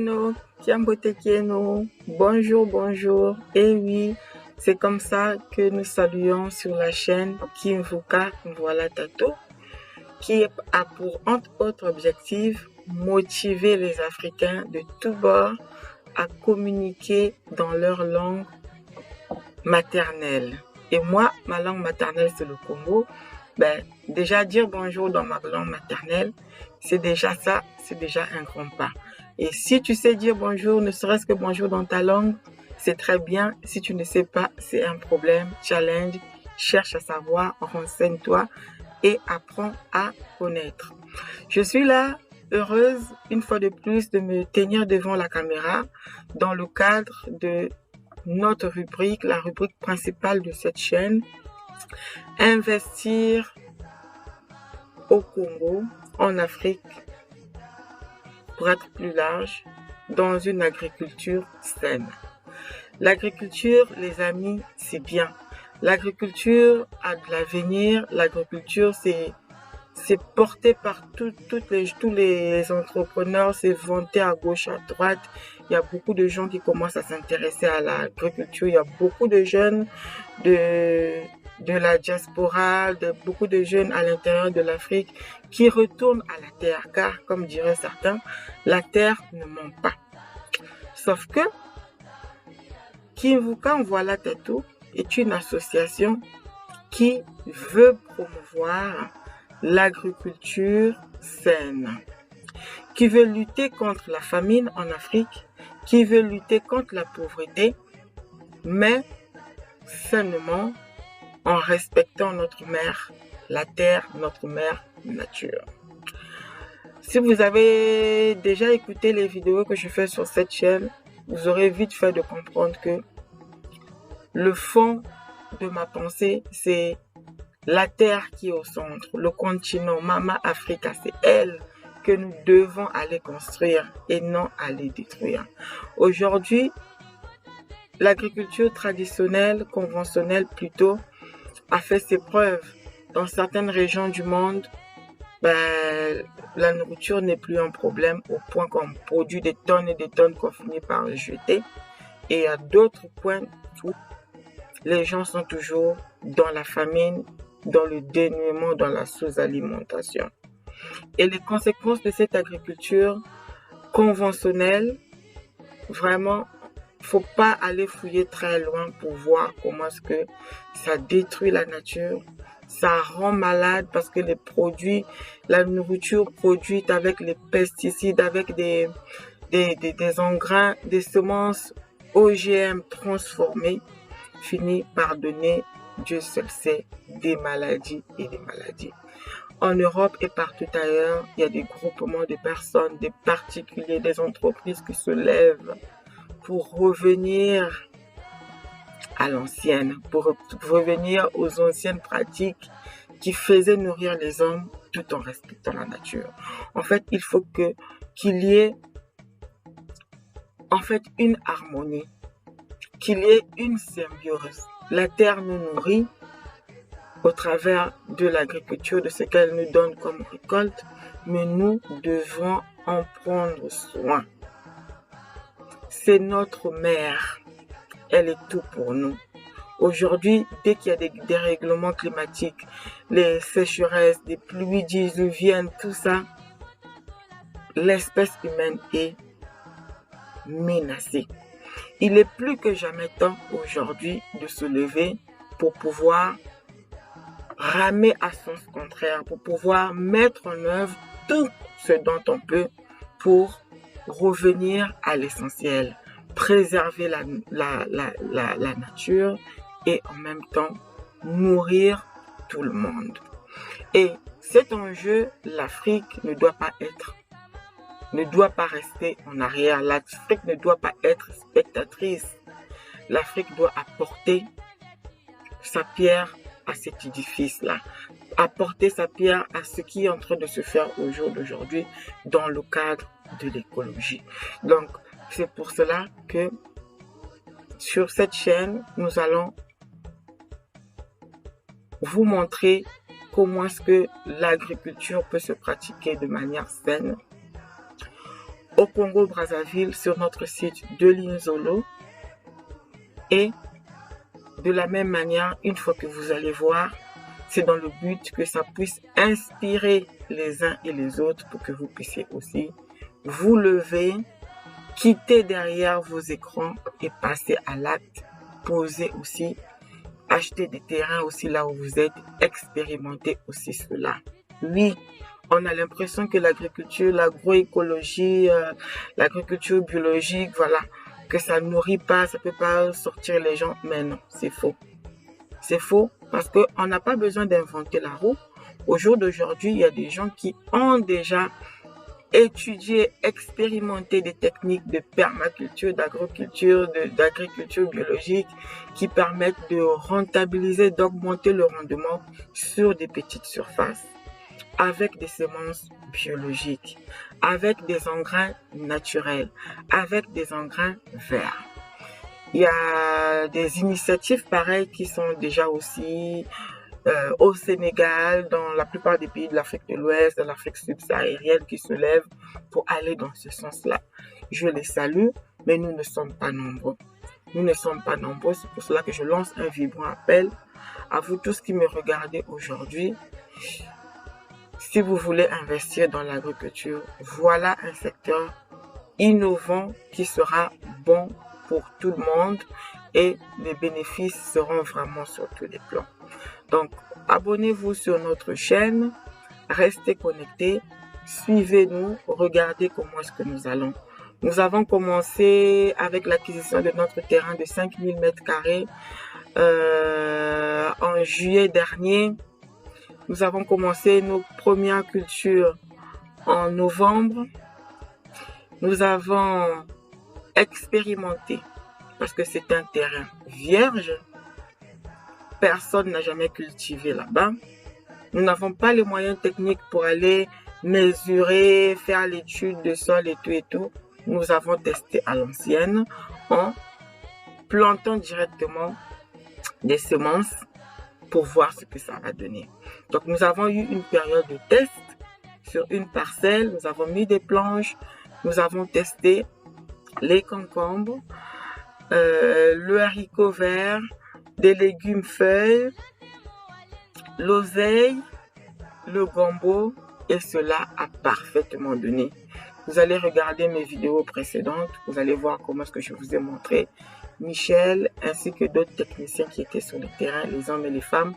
Kiambotekeno, Kiambotekeno, bonjour, bonjour. Et oui, c'est comme ça que nous saluons sur la chaîne Kimvuka Voilà Tato, qui a pour entre autres objectifs motiver les Africains de tous bords à communiquer dans leur langue maternelle. Et moi, ma langue maternelle, c'est le Congo. Déjà dire bonjour dans ma langue maternelle, c'est déjà ça, c'est déjà un grand pas. Et si tu sais dire bonjour, ne serait-ce que bonjour dans ta langue, c'est très bien. Si tu ne sais pas, c'est un problème. Challenge, cherche à savoir, renseigne-toi et apprends à connaître. Je suis là, heureuse, une fois de plus, de me tenir devant la caméra dans le cadre de notre rubrique, la rubrique principale de cette chaîne, investir au Congo, en Afrique, pour être plus large, dans une agriculture saine. L'agriculture, les amis, c'est bien. L'agriculture a de l'avenir. L'agriculture, c'est porté par tous les entrepreneurs, c'est vanté à gauche, à droite. Il y a beaucoup de gens qui commencent à s'intéresser à l'agriculture. Il y a beaucoup de jeunes de la diaspora, beaucoup de jeunes à l'intérieur de l'Afrique qui retournent à la terre, car, comme diraient certains, la terre ne ment pas. Sauf que Kimvuka Voilà Tato est une association qui veut promouvoir l'agriculture saine, qui veut lutter contre la famine en Afrique, qui veut lutter contre la pauvreté, mais sainement, en respectant notre mère, la terre, notre mère nature. Si vous avez déjà écouté les vidéos que je fais sur cette chaîne, vous aurez vite fait de comprendre que le fond de ma pensée, c'est la terre qui est au centre, le continent, Mama Africa, c'est elle que nous devons aller construire et non aller détruire. Aujourd'hui, l'agriculture traditionnelle, conventionnelle plutôt, a fait ses preuves. Dans certaines régions du monde, la nourriture n'est plus un problème au point qu'on produit des tonnes et des tonnes qu'on finit par jeter. Et à d'autres points où les gens sont toujours dans la famine, dans le dénuement, dans la sous-alimentation. Et les conséquences de cette agriculture conventionnelle, vraiment, faut pas aller fouiller très loin pour voir comment est-ce que ça détruit la nature, ça rend malade parce que les produits, la nourriture produite avec les pesticides, avec des engrais, des semences OGM transformées, finit par donner, Dieu seul sait, des maladies et des maladies. En Europe et partout ailleurs, il y a des groupements de personnes, des particuliers, des entreprises qui se lèvent pour revenir à l'ancienne, pour revenir aux anciennes pratiques qui faisaient nourrir les hommes tout en respectant la nature. En fait, il faut qu'il y ait une harmonie, qu'il y ait une symbiose. La terre nous nourrit au travers de l'agriculture, de ce qu'elle nous donne comme récolte, mais nous devons en prendre soin. C'est notre mère, elle est tout pour nous. Aujourd'hui, dès qu'il y a des dérèglements climatiques, les sécheresses, des pluies diluviennes, tout ça, l'espèce humaine est menacée. Il est plus que jamais temps aujourd'hui de se lever pour pouvoir ramer à sens contraire, pour pouvoir mettre en œuvre tout ce dont on peut pour revenir à l'essentiel, préserver la nature et en même temps nourrir tout le monde. Et cet enjeu, l'Afrique ne doit pas rester en arrière. L'Afrique ne doit pas être spectatrice. L'Afrique doit apporter sa pierre à cet édifice-là, apporter sa pierre à ce qui est en train de se faire au jour d'aujourd'hui dans le cadre de l'écologie. Donc, c'est pour cela que sur cette chaîne, nous allons vous montrer comment est-ce que l'agriculture peut se pratiquer de manière saine, au Congo-Brazzaville sur notre site de l'Inzolo. Et de la même manière, une fois que vous allez voir, c'est dans le but que ça puisse inspirer les uns et les autres pour que vous puissiez aussi vous lever, quitter derrière vos écrans et passer à l'acte, poser aussi, acheter des terrains aussi là où vous êtes, expérimenter aussi cela. Oui, on a l'impression que l'agriculture, l'agroécologie, l'agriculture biologique, voilà, que ça nourrit pas, ça peut pas sortir les gens, mais non, c'est faux. C'est faux parce qu'on n'a pas besoin d'inventer la roue. Au jour d'aujourd'hui, il y a des gens qui ont déjà étudié, expérimenté des techniques de permaculture, d'agriculture biologique qui permettent de rentabiliser, d'augmenter le rendement sur des petites surfaces avec des semences biologiques, avec des engrais naturels, avec des engrais verts. Il y a des initiatives pareilles qui sont déjà aussi au Sénégal, dans la plupart des pays de l'Afrique de l'Ouest, de l'Afrique subsaharienne qui se lèvent pour aller dans ce sens-là. Je les salue, mais nous ne sommes pas nombreux. Nous ne sommes pas nombreux, c'est pour cela que je lance un vibrant appel à vous tous qui me regardez aujourd'hui. Si vous voulez investir dans l'agriculture, voilà un secteur innovant qui sera bon pour tout le monde et les bénéfices seront vraiment sur tous les plans. Donc, abonnez-vous sur notre chaîne, restez connectés, suivez-nous, regardez comment est-ce que nous allons. Nous avons commencé avec l'acquisition de notre terrain de 5000 m² en juillet dernier. Nous avons commencé nos premières cultures en novembre. Nous avons expérimenté parce que c'est un terrain vierge. Personne n'a jamais cultivé là-bas. Nous n'avons pas les moyens techniques pour aller mesurer, faire l'étude de sol et tout. Nous avons testé à l'ancienne en plantant directement des semences pour voir ce que ça va donner. Donc nous avons eu une période de test sur une parcelle. Nous avons mis des planches. Nous avons testé les concombres, le haricot vert, des légumes feuilles, l'oseille, le gombo, et cela a parfaitement donné. Vous allez regarder mes vidéos précédentes, vous allez voir comment est-ce que je vous ai montré Michel ainsi que d'autres techniciens qui étaient sur le terrain, les hommes et les femmes,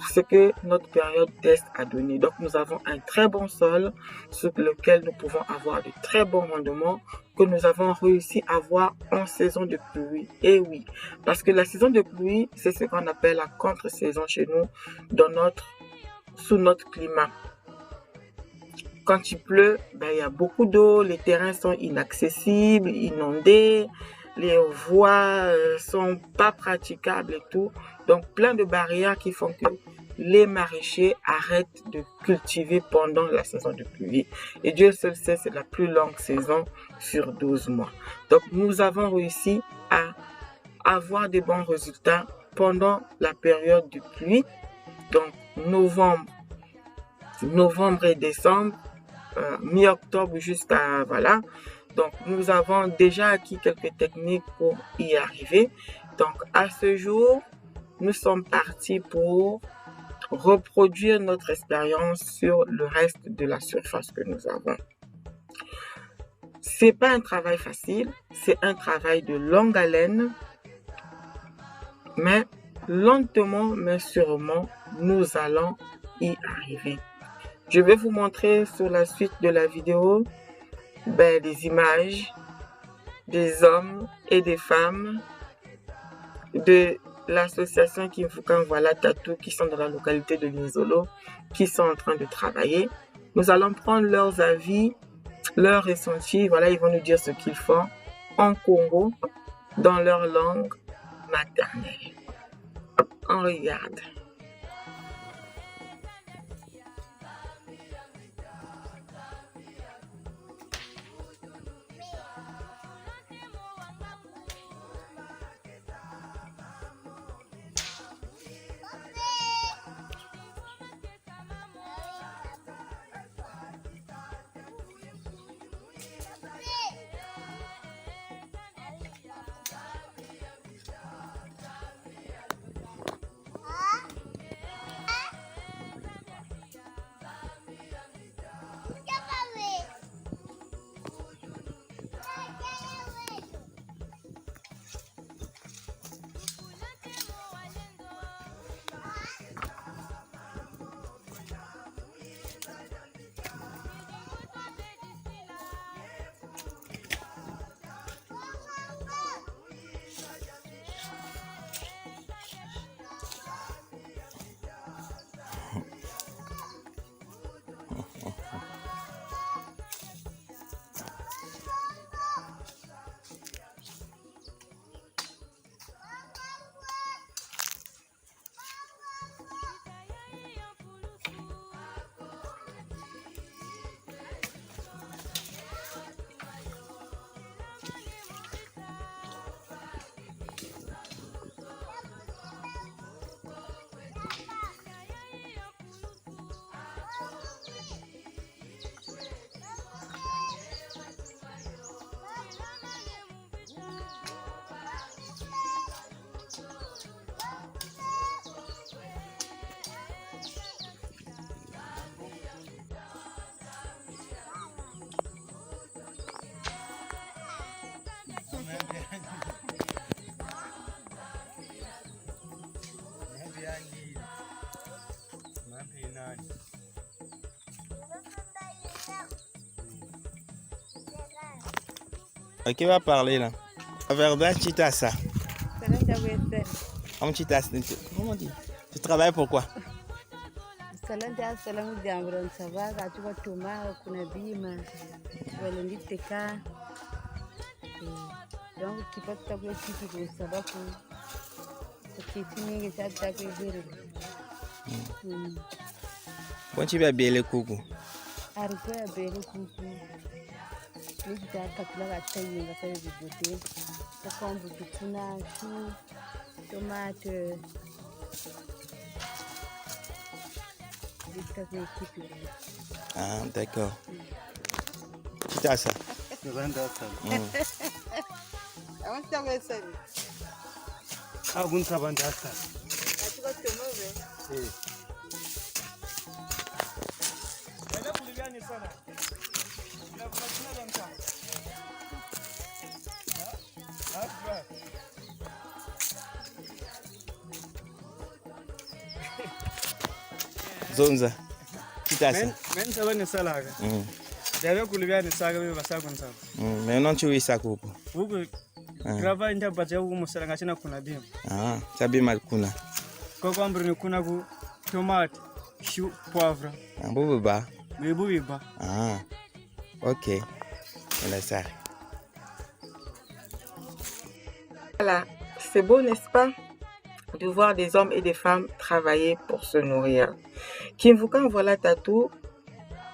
ce que notre période test a donné. Donc nous avons un très bon sol sur lequel nous pouvons avoir de très bons rendements que nous avons réussi à avoir en saison de pluie. Et oui, parce que la saison de pluie, c'est ce qu'on appelle la contre-saison chez nous sous notre climat. Quand il pleut, il y a beaucoup d'eau, les terrains sont inaccessibles, inondés, les voies sont pas praticables et tout. Donc plein de barrières qui font que les maraîchers arrêtent de cultiver pendant la saison de pluie. Et Dieu seul sait, c'est la plus longue saison sur 12 mois. Donc nous avons réussi à avoir des bons résultats pendant la période de pluie. Donc novembre et décembre, mi-octobre jusqu'à voilà. Donc nous avons déjà acquis quelques techniques pour y arriver. Donc à ce jour, nous sommes partis pour reproduire notre expérience sur le reste de la surface que nous avons. C'est pas un travail facile, c'est un travail de longue haleine, mais lentement mais sûrement, nous allons y arriver. Je vais vous montrer sur la suite de la vidéo des images des hommes et des femmes de l'association Kimfukan Voilà Tatou qui sont dans la localité de l'Inzolo, qui sont en train de travailler. Nous allons prendre leurs avis, leurs ressentis. Voilà, ils vont nous dire ce qu'ils font en Congo, dans leur langue maternelle. On regarde. Qui va parler là? Verdun Chitasa. Comment on dit? Tu travailles pour quoi? Bon, tu vas bien les coucou. Ah, d'accord. Chitasa. Zonza. Chitasa. Mais non, tu es ça coucou. Ah, ça bien mal kuna. Tomate, chou, poivre. Un beau baba. Ah, ok. Voilà ça. Voilà, c'est beau, n'est-ce pas, de voir des hommes et des femmes travailler pour se nourrir. Kimvukan Voilà Tatou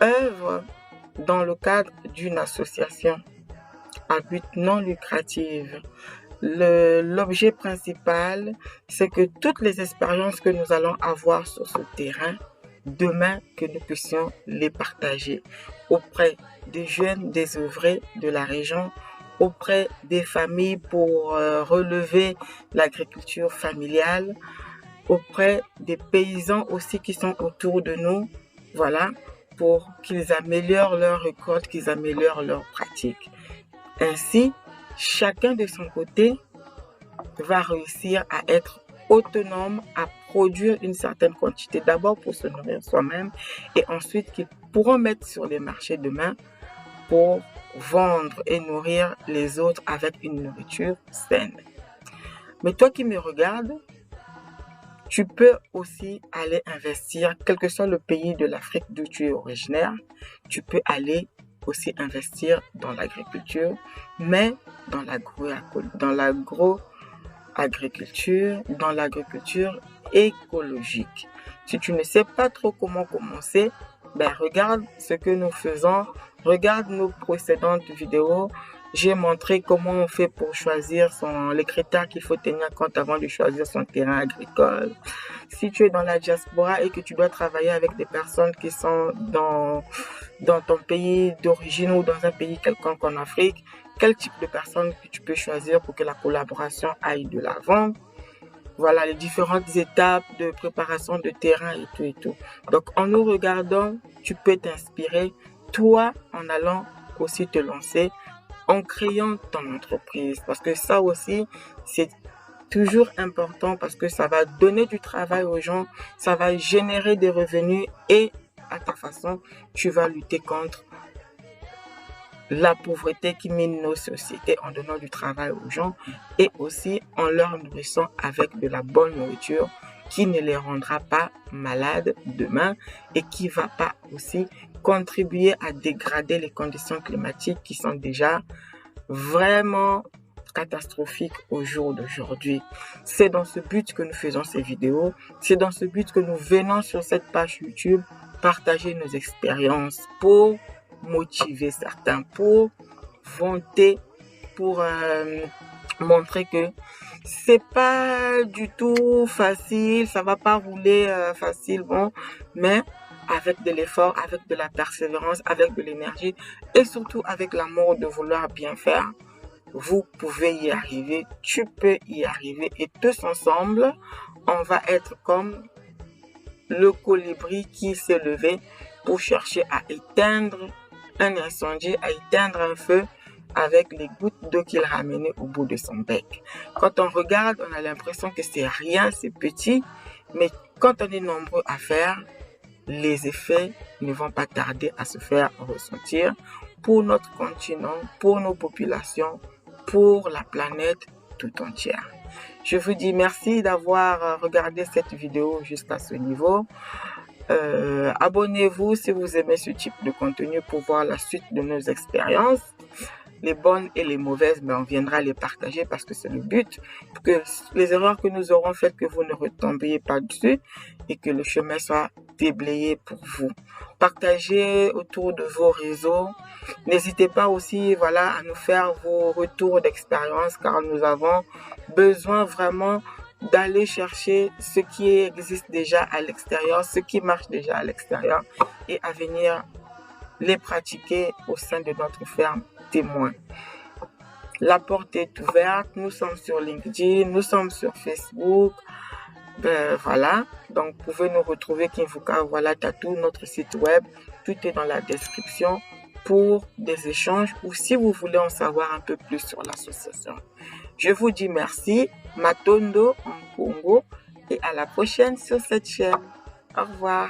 œuvre dans le cadre d'une association à but non lucratif. L'objet principal, c'est que toutes les expériences que nous allons avoir sur ce terrain, demain, que nous puissions les partager auprès des jeunes désœuvrés de la région, auprès des familles pour relever l'agriculture familiale, auprès des paysans aussi qui sont autour de nous, voilà, pour qu'ils améliorent leur récolte, qu'ils améliorent leurs pratiques. Ainsi, chacun de son côté va réussir à être autonome, à produire une certaine quantité, d'abord pour se nourrir soi-même et ensuite qu'ils pourront mettre sur les marchés demain pour vendre et nourrir les autres avec une nourriture saine. Mais toi qui me regardes, tu peux aussi aller investir, quel que soit le pays de l'Afrique d'où tu es originaire, tu peux aller aussi investir dans l'agriculture, mais dans l'agro-agriculture, dans l'agriculture écologique. Si tu ne sais pas trop comment commencer, ben regarde ce que nous faisons, regarde nos précédentes vidéos. J'ai montré comment on fait pour choisir les critères qu'il faut tenir compte avant de choisir son terrain agricole. Si tu es dans la diaspora et que tu dois travailler avec des personnes qui sont dans ton pays d'origine ou dans un pays quelconque en Afrique, quel type de personnes que tu peux choisir pour que la collaboration aille de l'avant. Voilà les différentes étapes de préparation de terrain et tout et tout. Donc en nous regardant, tu peux t'inspirer, toi, en allant aussi te lancer, en créant ton entreprise. Parce que ça aussi, c'est toujours important parce que ça va donner du travail aux gens, ça va générer des revenus et à ta façon, tu vas lutter contre la pauvreté qui mine nos sociétés en donnant du travail aux gens et aussi en leur nourrissant avec de la bonne nourriture qui ne les rendra pas malades demain et qui va pas aussi contribuer à dégrader les conditions climatiques qui sont déjà vraiment catastrophiques au jour d'aujourd'hui. C'est dans ce but que nous faisons ces vidéos, c'est dans ce but que nous venons sur cette page YouTube partager nos expériences pour motiver certains, pour vanter, pour montrer que c'est pas du tout facile, ça va pas rouler facilement, mais avec de l'effort, avec de la persévérance, avec de l'énergie et surtout avec l'amour de vouloir bien faire, vous pouvez y arriver, tu peux y arriver et tous ensemble, on va être comme le colibri qui s'est levé pour chercher à éteindre un incendie, à éteindre un feu, avec les gouttes d'eau qu'il ramenait au bout de son bec. Quand on regarde, on a l'impression que c'est rien, c'est petit, mais quand on est nombreux à faire, les effets ne vont pas tarder à se faire ressentir pour notre continent, pour nos populations, pour la planète tout entière. Je vous dis merci d'avoir regardé cette vidéo jusqu'à ce niveau. Abonnez-vous si vous aimez ce type de contenu pour voir la suite de nos expériences. Les bonnes et les mauvaises, mais on viendra les partager parce que c'est le but, pour que les erreurs que nous aurons faites, que vous ne retombiez pas dessus et que le chemin soit déblayé pour vous. Partagez autour de vos réseaux. N'hésitez pas aussi à nous faire vos retours d'expérience car nous avons besoin vraiment d'aller chercher ce qui existe déjà à l'extérieur, ce qui marche déjà à l'extérieur et à venir les pratiquer au sein de notre ferme témoin. La porte est ouverte, nous sommes sur LinkedIn, nous sommes sur Facebook, donc vous pouvez nous retrouver Kinvuka Tatou, notre site web, tout est dans la description pour des échanges ou si vous voulez en savoir un peu plus sur l'association. Je vous dis merci, Matondo en Congo et à la prochaine sur cette chaîne. Au revoir.